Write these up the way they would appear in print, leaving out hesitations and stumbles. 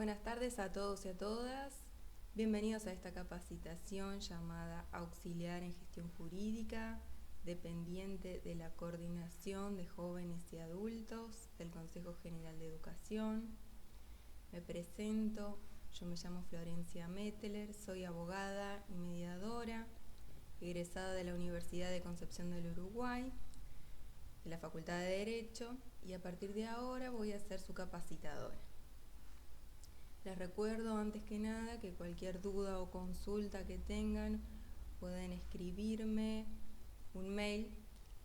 Buenas tardes a todos y a todas. Bienvenidos a esta capacitación llamada Auxiliar en Gestión Jurídica, dependiente de la Coordinación de Jóvenes y Adultos del Consejo General de Educación. Me presento, yo me llamo Florencia Metteler, soy abogada y mediadora, egresada de la Universidad de Concepción del Uruguay, de la Facultad de Derecho, y a partir de ahora voy a ser su capacitadora. Les recuerdo antes que nada que cualquier duda o consulta que tengan pueden escribirme un mail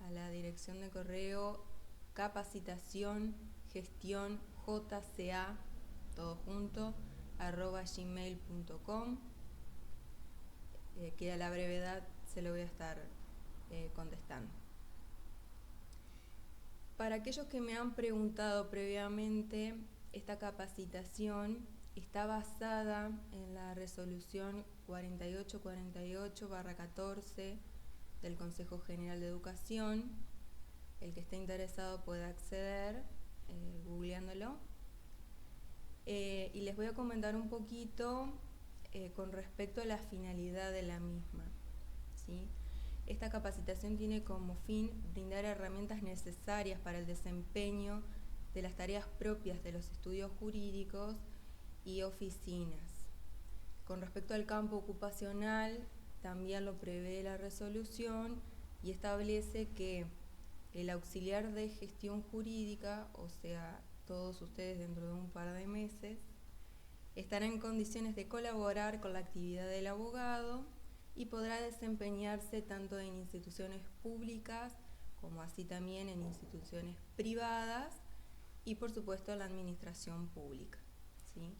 a la dirección de correo capacitaciongestiónjca, todo junto, @gmail.com, que a la brevedad se lo voy a estar contestando. Para aquellos que me han preguntado previamente, esta capacitación está basada en la resolución 4848/14 del Consejo General de Educación. El que esté interesado puede acceder googleándolo. Y les voy a comentar un poquito con respecto a la finalidad de la misma, ¿sí? Esta capacitación tiene como fin brindar herramientas necesarias para el desempeño de las tareas propias de los estudios jurídicos y oficinas. Con respecto al campo ocupacional, también lo prevé la resolución y establece que el auxiliar de gestión jurídica, o sea, todos ustedes dentro de un par de meses, estarán en condiciones de colaborar con la actividad del abogado y podrá desempeñarse tanto en instituciones públicas como así también en instituciones privadas y por supuesto en la administración pública, ¿sí?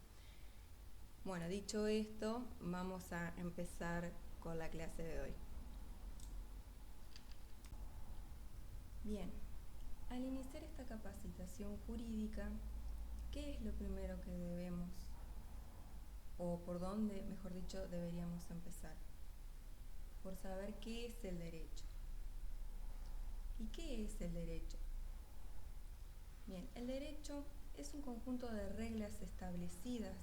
Bueno, dicho esto, vamos a empezar con la clase de hoy. Bien, al iniciar esta capacitación jurídica, ¿qué es lo primero que debemos, o por dónde, mejor dicho, deberíamos empezar? Por saber qué es el derecho. ¿Y qué es el derecho? Bien, el derecho es un conjunto de reglas establecidas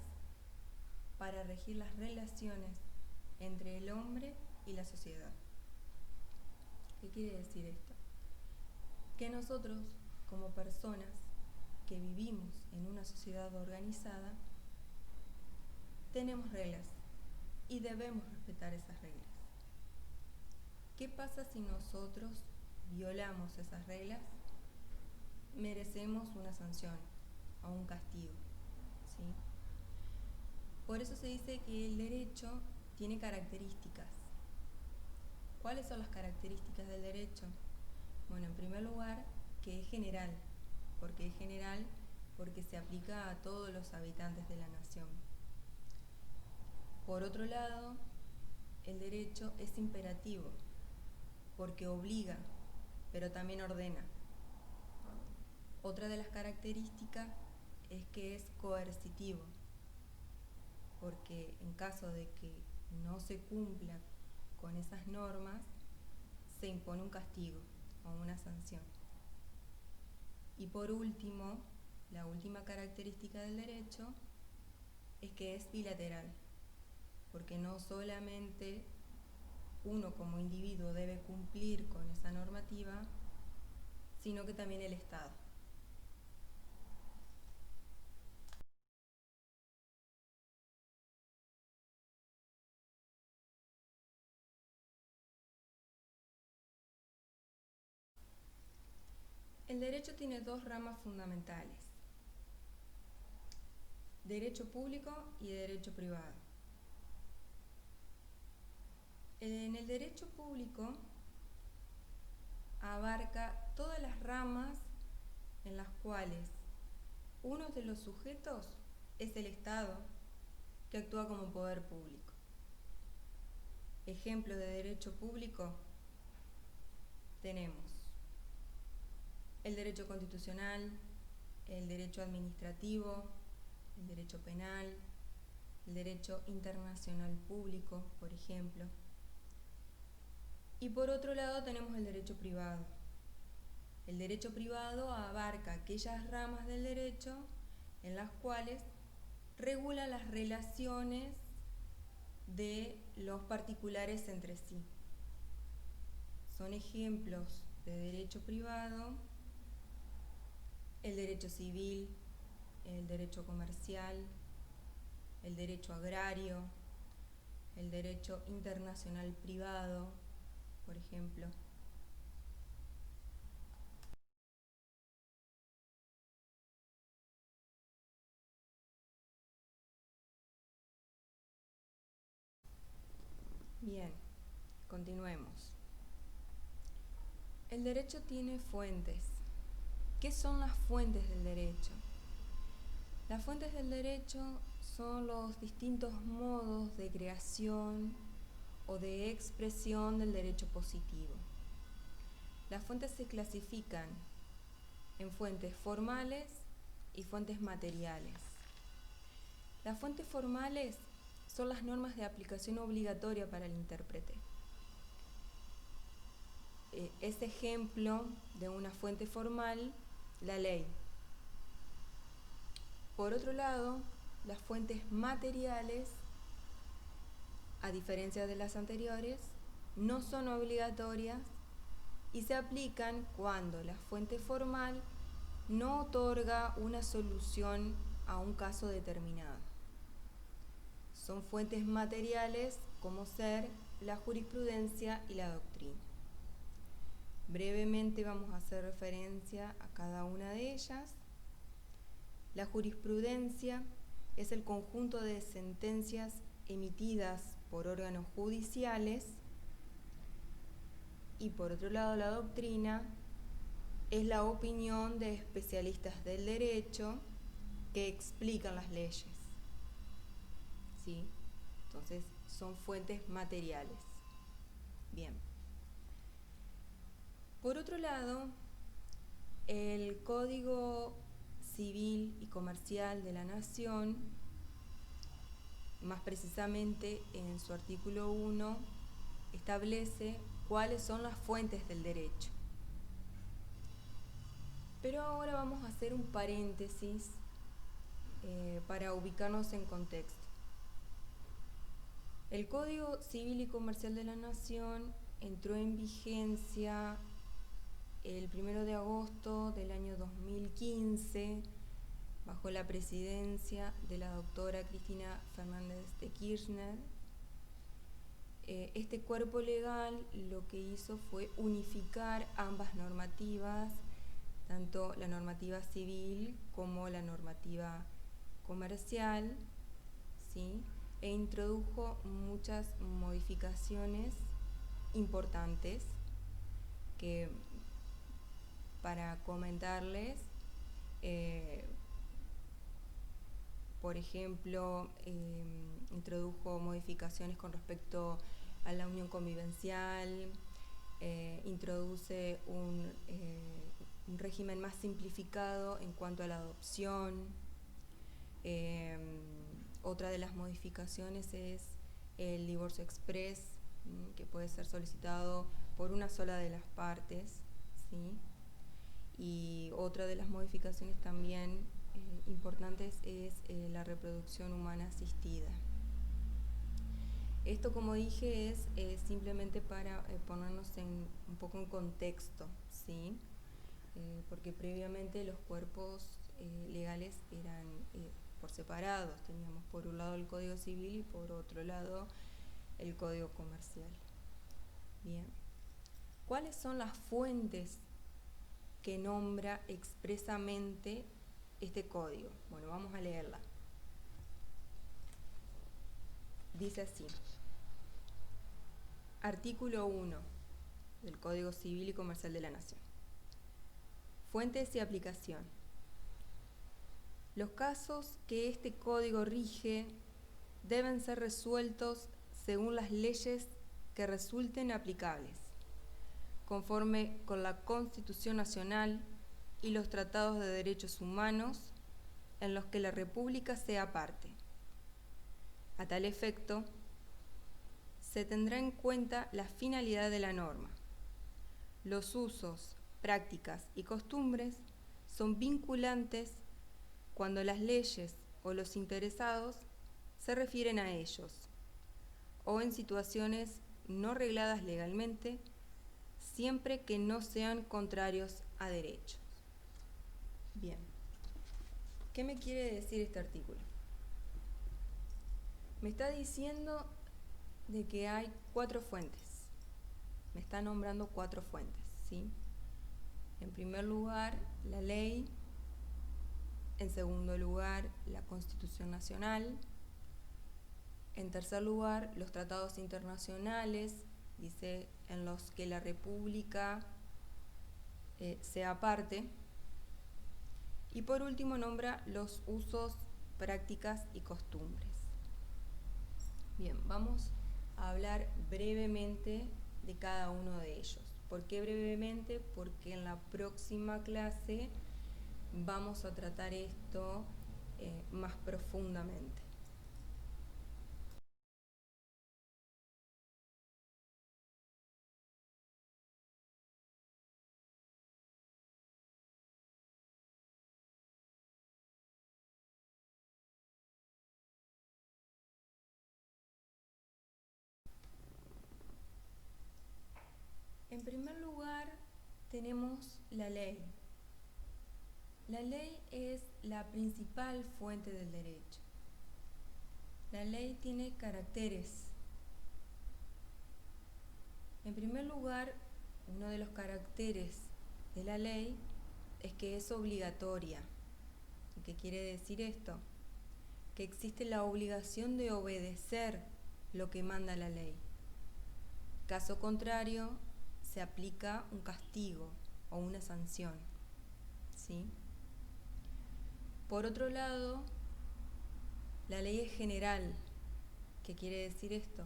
para regir las relaciones entre el hombre y la sociedad. ¿Qué quiere decir esto? Que nosotros, como personas que vivimos en una sociedad organizada, tenemos reglas y debemos respetar esas reglas. ¿Qué pasa si nosotros violamos esas reglas? Merecemos una sanción o un castigo, ¿sí? Por eso se dice que el derecho tiene características. ¿Cuáles son las características del derecho? Bueno, en primer lugar, que es general. ¿Por qué es general? Porque se aplica a todos los habitantes de la nación. Por otro lado, el derecho es imperativo, porque obliga, pero también ordena. Otra de las características es que es coercitivo, porque en caso de que no se cumpla con esas normas, se impone un castigo o una sanción. Y por último, la última característica del derecho es que es bilateral, porque no solamente uno como individuo debe cumplir con esa normativa, sino que también el Estado. El derecho tiene dos ramas fundamentales: derecho público y derecho privado. En el derecho público abarca todas las ramas en las cuales uno de los sujetos es el Estado, que actúa como poder público. Ejemplos de derecho público tenemos el derecho constitucional, el derecho administrativo, el derecho penal, el derecho internacional público, por ejemplo. Y por otro lado tenemos el derecho privado. El derecho privado abarca aquellas ramas del derecho en las cuales regula las relaciones de los particulares entre sí. Son ejemplos de derecho privado, el derecho civil, el derecho comercial, el derecho agrario, el derecho internacional privado, por ejemplo. Bien, continuemos. El derecho tiene fuentes. ¿Qué son las fuentes del derecho? Las fuentes del derecho son los distintos modos de creación o de expresión del derecho positivo. Las fuentes se clasifican en fuentes formales y fuentes materiales. Las fuentes formales son las normas de aplicación obligatoria para el intérprete. Es ejemplo de una fuente formal la ley. Por otro lado, las fuentes materiales, a diferencia de las anteriores, no son obligatorias y se aplican cuando la fuente formal no otorga una solución a un caso determinado. Son fuentes materiales como ser la jurisprudencia y la doctrina. Brevemente vamos a hacer referencia a cada una de ellas. La jurisprudencia es el conjunto de sentencias emitidas por órganos judiciales y por otro lado la doctrina es la opinión de especialistas del derecho que explican las leyes. ¿Sí? Entonces son fuentes materiales. Bien. Por otro lado, el Código Civil y Comercial de la Nación, más precisamente en su artículo 1, establece cuáles son las fuentes del derecho. Pero ahora vamos a hacer un paréntesis para ubicarnos en contexto. El Código Civil y Comercial de la Nación entró en vigencia el 1 de agosto del año 2015 bajo la presidencia de la doctora Cristina Fernández de Kirchner. Este cuerpo legal lo que hizo fue unificar ambas normativas, tanto la normativa civil como la normativa comercial, ¿sí? E introdujo muchas modificaciones importantes que, para comentarles, por ejemplo, introdujo modificaciones con respecto a la unión convivencial, introduce un régimen más simplificado en cuanto a la adopción. Otra de las modificaciones es el divorcio express, que puede ser solicitado por una sola de las partes, ¿sí? Y otra de las modificaciones también importantes es la reproducción humana asistida. Esto, como dije, es simplemente para ponernos un poco en contexto, ¿sí? Porque previamente los cuerpos legales eran por separados. Teníamos por un lado el Código Civil y por otro lado el Código Comercial. Bien. ¿Cuáles son las fuentes que nombra expresamente este código? Bueno, vamos a leerla. Dice así: Artículo 1 del Código Civil y Comercial de la Nación. Fuentes y aplicación. Los casos que este código rige deben ser resueltos según las leyes que resulten aplicables, conforme con la Constitución Nacional y los tratados de derechos humanos en los que la República sea parte. A tal efecto, se tendrá en cuenta la finalidad de la norma. Los usos, prácticas y costumbres son vinculantes cuando las leyes o los interesados se refieren a ellos, o en situaciones no regladas legalmente, siempre que no sean contrarios a derechos. Bien, ¿qué me quiere decir este artículo? Me está diciendo de que hay 4 fuentes. Me está nombrando 4 fuentes, ¿sí? En primer lugar, la ley. En segundo lugar, la Constitución Nacional. En tercer lugar, los tratados internacionales, dice, en los que la República sea parte. Y por último, nombra los usos, prácticas y costumbres. Bien, vamos a hablar brevemente de cada uno de ellos. ¿Por qué brevemente? Porque en la próxima clase vamos a tratar esto más profundamente. En primer lugar, tenemos la ley. La ley es la principal fuente del derecho. La ley tiene caracteres. En primer lugar, uno de los caracteres de la ley es que es obligatoria. ¿Y qué quiere decir esto? Que existe la obligación de obedecer lo que manda la ley. Caso contrario, se aplica un castigo o una sanción, ¿sí? Por otro lado, la ley es general. ¿Qué quiere decir esto?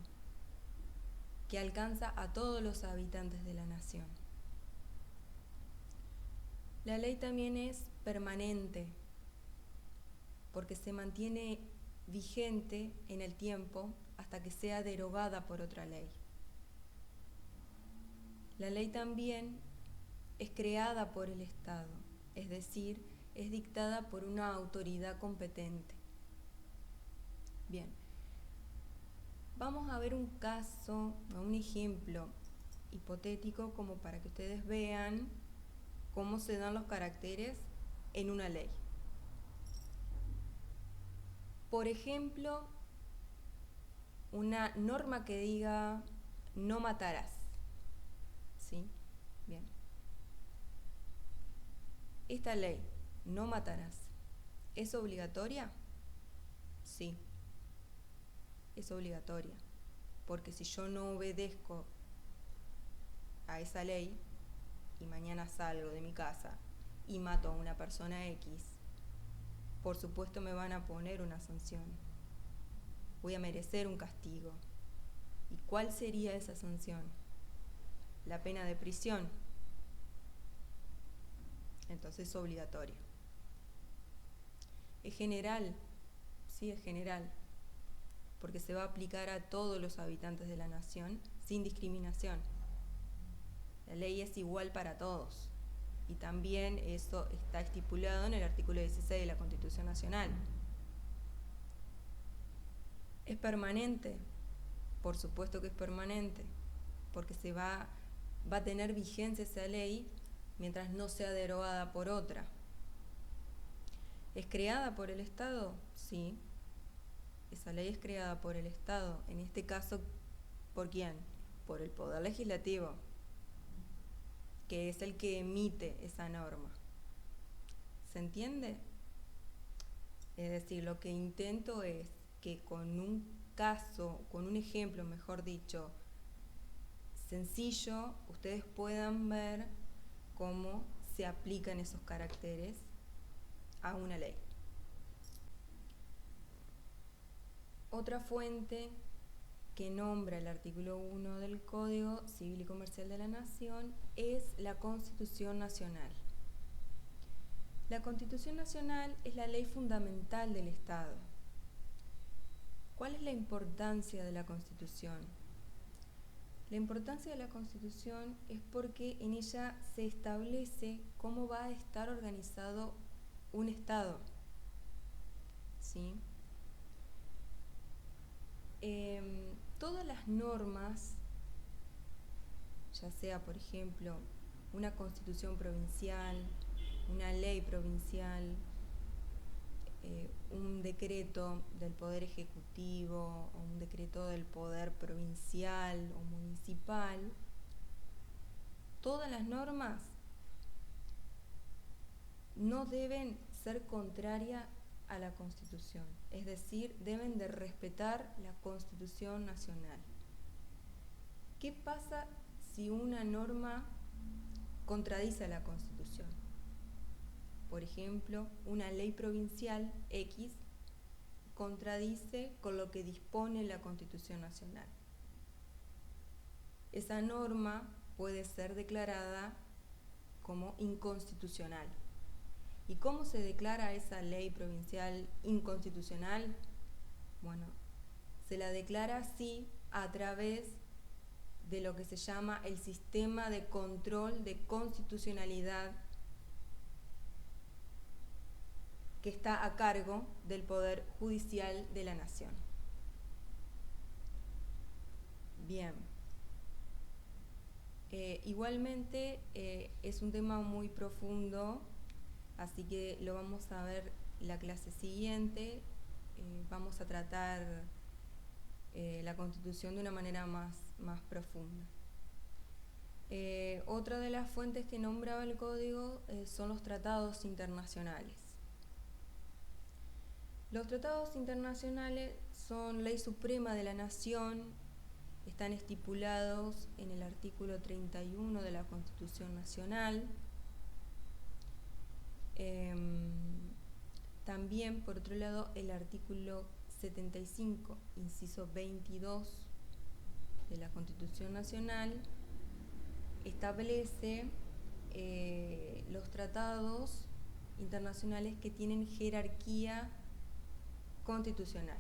Que alcanza a todos los habitantes de la nación. La ley también es permanente, porque se mantiene vigente en el tiempo hasta que sea derogada por otra ley. La ley también es creada por el Estado, es decir, es dictada por una autoridad competente. Bien, vamos a ver un caso, un ejemplo hipotético como para que ustedes vean cómo se dan los caracteres en una ley. Por ejemplo, una norma que diga no matarás, ¿sí? Bien. Esta ley, no matarás, ¿es obligatoria? Sí, es obligatoria, porque si yo no obedezco a esa ley y mañana salgo de mi casa y mato a una persona X, por supuesto me van a poner una sanción. Voy a merecer un castigo. ¿Y cuál sería esa sanción? La pena de prisión. Entonces es obligatoria. Es general, sí, es general, porque se va a aplicar a todos los habitantes de la nación sin discriminación. La ley es igual para todos. Y también eso está estipulado en el artículo 16 de la Constitución Nacional. ¿Es permanente? Por supuesto que es permanente, porque va a tener vigencia esa ley mientras no sea derogada por otra. ¿Es creada por el Estado? Sí. Esa ley es creada por el Estado. En este caso, ¿por quién? Por el Poder Legislativo, que es el que emite esa norma. ¿Se entiende? Es decir, lo que intento es que con un caso, con un ejemplo, mejor dicho, sencillo, ustedes puedan ver cómo se aplican esos caracteres a una ley. Otra fuente que nombra el artículo 1 del Código Civil y Comercial de la Nación es la Constitución Nacional. La Constitución Nacional es la ley fundamental del Estado. ¿Cuál es la importancia de la Constitución? La importancia de la Constitución es porque en ella se establece cómo va a estar organizado un Estado. ¿sí? Todas las normas, ya sea por ejemplo una constitución provincial, una ley provincial, un decreto del Poder Ejecutivo o un decreto del Poder Provincial o Municipal, todas las normas no deben ser contrarias a la Constitución, es decir, deben de respetar la Constitución Nacional. ¿Qué pasa si una norma contradice la Constitución? Por ejemplo, una ley provincial X contradice con lo que dispone la Constitución Nacional. Esa norma puede ser declarada como inconstitucional. ¿Y cómo se declara esa ley provincial inconstitucional? Bueno, se la declara así a través de lo que se llama el sistema de control de constitucionalidad que está a cargo del Poder Judicial de la Nación. Bien. Igualmente es un tema muy profundo, así que lo vamos a ver la clase siguiente. Vamos a tratar la Constitución de una manera más profunda. Otra de las fuentes que nombraba el Código son los tratados internacionales. Los tratados internacionales son ley suprema de la nación, están estipulados en el artículo 31 de la Constitución Nacional. También, por otro lado, el artículo 75, inciso 22 de la Constitución Nacional establece los tratados internacionales que tienen jerarquía constitucional,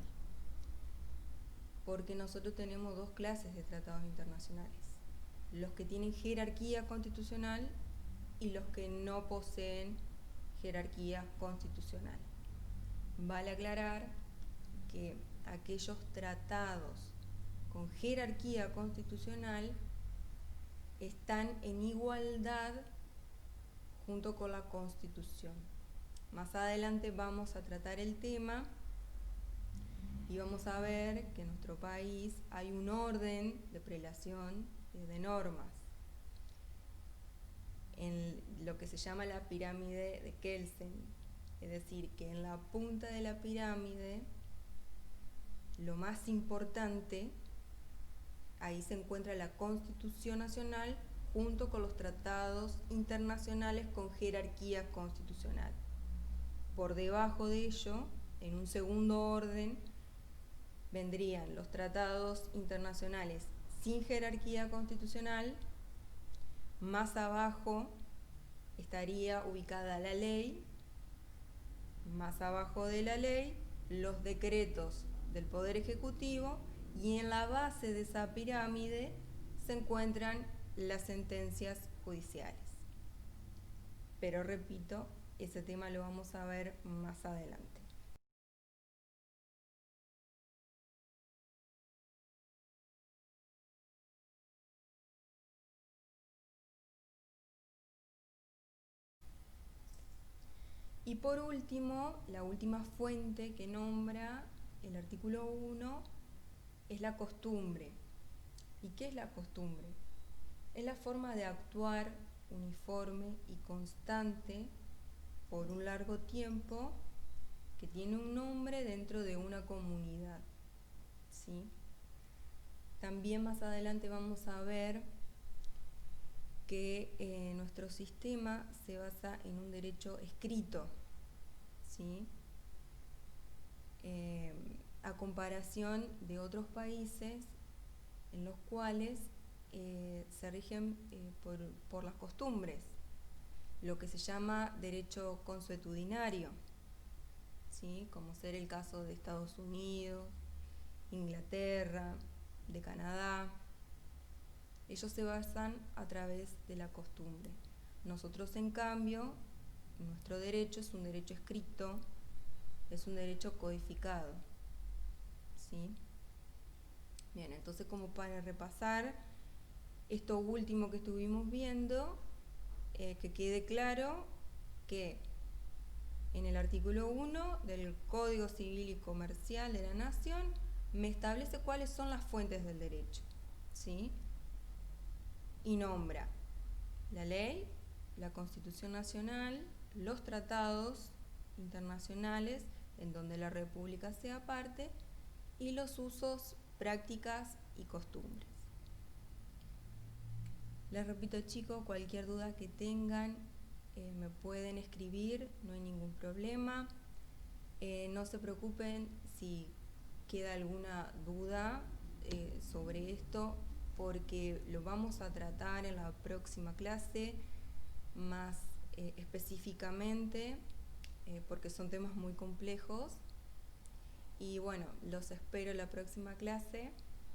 porque nosotros tenemos dos clases de tratados internacionales: los que tienen jerarquía constitucional y los que no poseen jerarquía constitucional. Vale aclarar que aquellos tratados con jerarquía constitucional están en igualdad junto con la Constitución. Más adelante vamos a tratar el tema y vamos a ver que en nuestro país hay un orden de prelación de normas, en lo que se llama la pirámide de Kelsen, es decir, que en la punta de la pirámide, lo más importante, ahí se encuentra la Constitución Nacional junto con los tratados internacionales con jerarquía constitucional. Por debajo de ello, en un segundo orden, vendrían los tratados internacionales sin jerarquía constitucional. Más abajo estaría ubicada la ley, más abajo de la ley los decretos del Poder Ejecutivo, y en la base de esa pirámide se encuentran las sentencias judiciales. Pero repito, ese tema lo vamos a ver más adelante. Y por último, la última fuente que nombra el artículo 1 es la costumbre. ¿Y qué es la costumbre? Es la forma de actuar uniforme y constante por un largo tiempo que tiene un nombre dentro de una comunidad, ¿sí? También más adelante vamos a ver que nuestro sistema se basa en un derecho escrito, ¿sí? A comparación de otros países en los cuales se rigen por las costumbres, lo que se llama derecho consuetudinario, ¿sí? Como ser el caso de Estados Unidos, Inglaterra, de Canadá. Ellos se basan a través de la costumbre. Nosotros, en cambio, nuestro derecho es un derecho escrito es un derecho codificado, ¿sí? Bien, entonces como para repasar esto último que estuvimos viendo, que quede claro que en el artículo 1 del Código Civil y Comercial de la Nación me establece cuáles son las fuentes del derecho, ¿sí? Y nombra la ley, la Constitución Nacional, los tratados internacionales en donde la República sea parte y los usos, prácticas y costumbres. Les repito, chicos, cualquier duda que tengan me pueden escribir, no hay ningún problema. No se preocupen si queda alguna duda sobre esto, porque lo vamos a tratar en la próxima clase más específicamente, porque son temas muy complejos. Y bueno, los espero en la próxima clase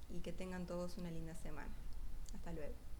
y que tengan todos una linda semana. Hasta luego.